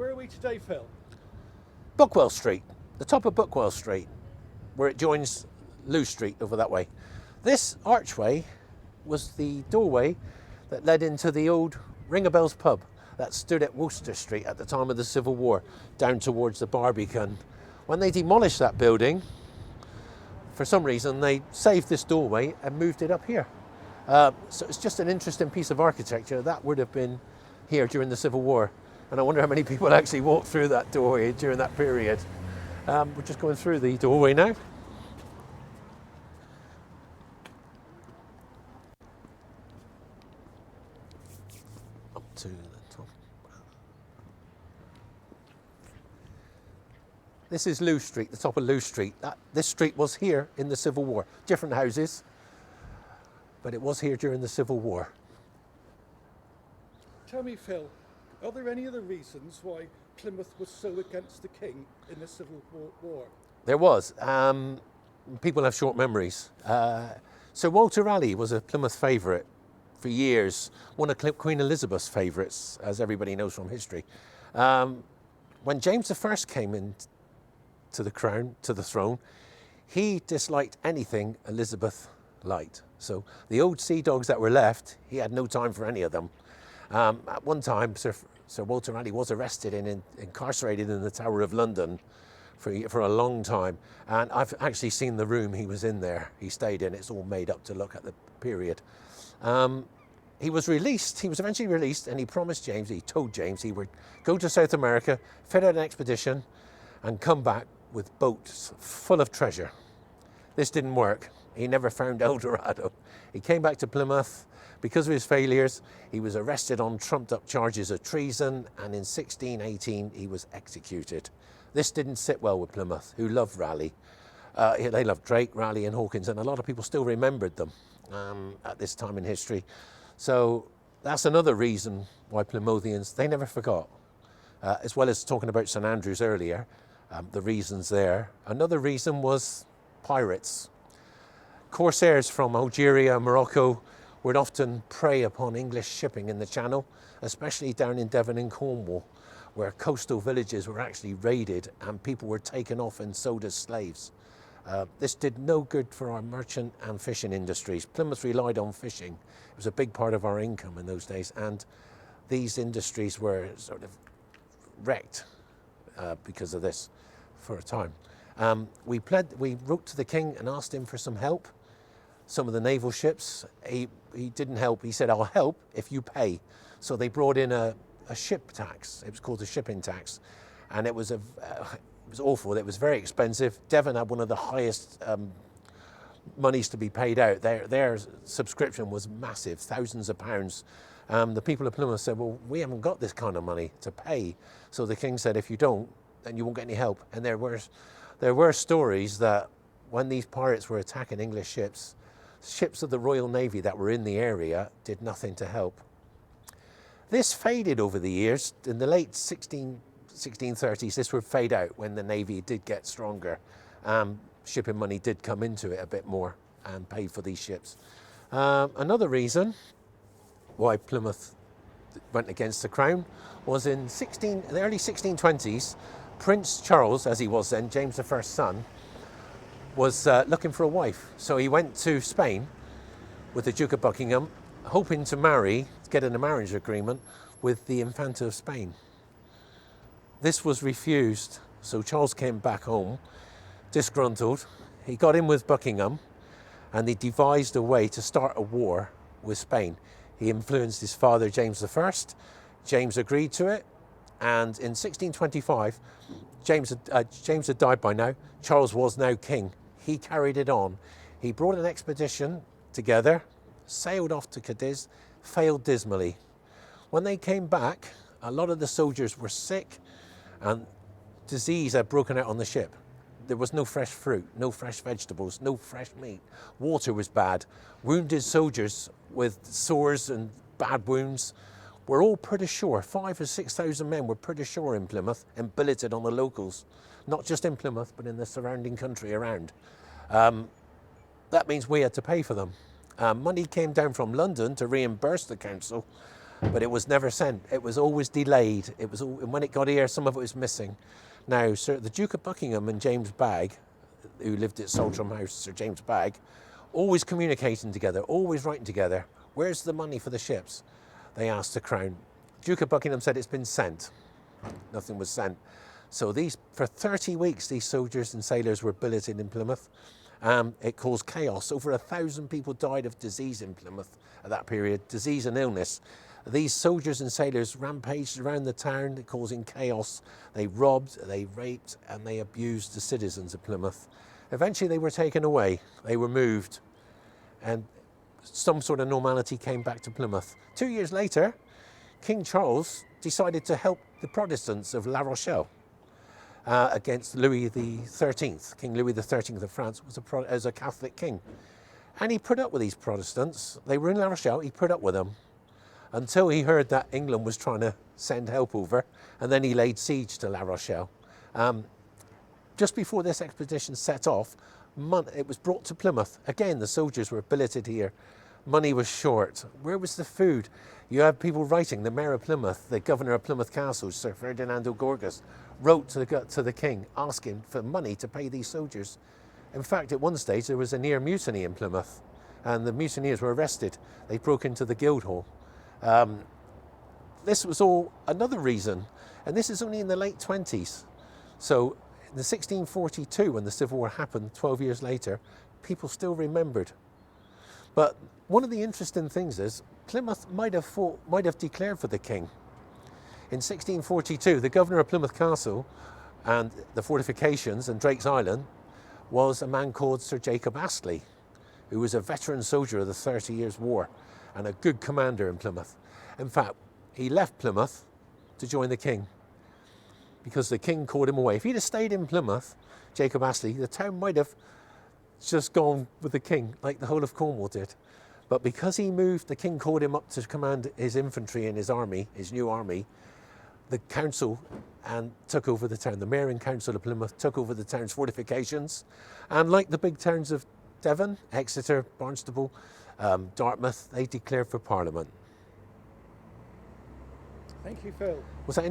Where are we today, Phil? Bookwell Street, the top of Bookwell Street, where it joins Lou Street over that way. This archway was the doorway that led into the old Ring a Bells pub that stood at Worcester Street at the time of the Civil War, down towards the Barbican. When they demolished that building, for some reason they saved this doorway and moved it up here. So it's just an interesting piece of architecture that would have been here during the Civil War. And I wonder how many people actually walked through that doorway during that period. We're just going through the doorway now. Up to the top. This is Lou Street, the top of Lou Street. This street was here in the Civil War. Different houses, but it was here during the Civil War. Tell me, Phil, are there any other reasons why Plymouth was so against the king in the Civil War? There was. People have short memories. Sir Walter Raleigh was a Plymouth favourite for years, one of Queen Elizabeth's favourites, as everybody knows from history. When James I came in to the crown, to the throne, he disliked anything Elizabeth liked. So the old sea dogs that were left, he had no time for any of them. At one time, Sir Walter Raleigh was arrested and incarcerated in the Tower of London for a long time. And I've actually seen the room he was in there. He stayed in. It's all made up to look at the period. He was released. He was eventually released, and he promised James, he told James he would go to South America, fit out an expedition, and come back with boats full of treasure. This didn't work. He never found El Dorado. He came back to Plymouth. Because of his failures, he was arrested on trumped-up charges of treason, and in 1618 he was executed. This didn't sit well with Plymouth, who loved Raleigh. They loved Drake, Raleigh and Hawkins, and a lot of people still remembered them at this time in history. So that's another reason why Plymouthians, they never forgot. As well as talking about St Andrews earlier, the reasons there. Another reason was pirates. Corsairs from Algeria and Morocco would often prey upon English shipping in the Channel, especially down in Devon and Cornwall, where coastal villages were actually raided and people were taken off and sold as slaves. This did no good for our merchant and fishing industries. Plymouth relied on fishing. It was a big part of our income in those days, and these industries were sort of wrecked because of this for a time. We wrote to the king and asked him for some help. Some of the naval ships, he didn't help. He said, I'll help if you pay. So they brought in a ship tax. It was called a shipping tax. And it was awful. It was very expensive. Devon had one of the highest monies to be paid out. Their subscription was massive, thousands of pounds. The people of Plymouth said, well, we haven't got this kind of money to pay. So the king said, if you don't, then you won't get any help. And there were stories that when these pirates were attacking English ships of the Royal Navy that were in the area did nothing to help. This faded over the years. In the late 1630s, this would fade out when the Navy did get stronger. Shipping money did come into it a bit more and pay for these ships. Another reason why Plymouth went against the crown was in the early 1620s, Prince Charles, as he was then, James I's son, was looking for a wife. So he went to Spain with the Duke of Buckingham, hoping to get a marriage agreement with the Infanta of Spain. This was refused, so Charles came back home, disgruntled. He got in with Buckingham, and he devised a way to start a war with Spain. He influenced his father, James I. James agreed to it, and in 1625, James had died by now. Charles was now king. He carried it on. He brought an expedition together, sailed off to Cadiz, failed dismally. When they came back, a lot of the soldiers were sick and disease had broken out on the ship. There was no fresh fruit, no fresh vegetables, no fresh meat. Water was bad. Wounded soldiers with sores and bad wounds were all put ashore. 5,000 or 6,000 men were put ashore in Plymouth and billeted on the locals, not just in Plymouth, but in the surrounding country around. That means we had to pay for them. Money came down from London to reimburse the council, but it was never sent. It was always delayed. And when it got here, some of it was missing. Now, the Duke of Buckingham and James Bagg, who lived at Saltram House, Sir James Bagg, always communicating together, always writing together. Where's the money for the ships? They asked the Crown. Duke of Buckingham said it's been sent. Nothing was sent. So for 30 weeks, these soldiers and sailors were billeted in Plymouth. It caused chaos. Over 1,000 people died of disease in Plymouth at that period, disease and illness. These soldiers and sailors rampaged around the town, causing chaos. They robbed, they raped, and they abused the citizens of Plymouth. Eventually, they were taken away. They were moved, and some sort of normality came back to Plymouth. 2 years later, King Charles decided to help the Protestants of La Rochelle against Louis XIII. King Louis XIII of France was a Catholic king. And he put up with these Protestants. They were in La Rochelle, he put up with them until he heard that England was trying to send help over, and then he laid siege to La Rochelle. Just before this expedition set off, it was brought to Plymouth. Again, the soldiers were billeted here. Money was short. Where was the food? You had people writing. The mayor of Plymouth, the governor of Plymouth Castle, Sir Ferdinand Gorgas, wrote to the king asking for money to pay these soldiers. In fact, at one stage, there was a near mutiny in Plymouth, and the mutineers were arrested. They broke into the Guildhall. This was all another reason, and this is only in the late 20s. So in 1642, when the Civil War happened, 12 years later, people still remembered. But one of the interesting things is Plymouth might have declared for the king. In 1642, the governor of Plymouth Castle and the fortifications and Drake's Island was a man called Sir Jacob Astley, who was a veteran soldier of the 30 Years' War and a good commander in Plymouth. In fact, he left Plymouth to join the king because the king called him away. If he'd have stayed in Plymouth, Jacob Astley, the town might have just gone with the king like the whole of Cornwall did. But because he moved, the king called him up to command his infantry and his army, his new army. The council took over the town. The mayor and council of Plymouth took over the town's fortifications. And like the big towns of Devon, Exeter, Barnstaple, Dartmouth, they declared for Parliament. Thank you, Phil. Was that interesting?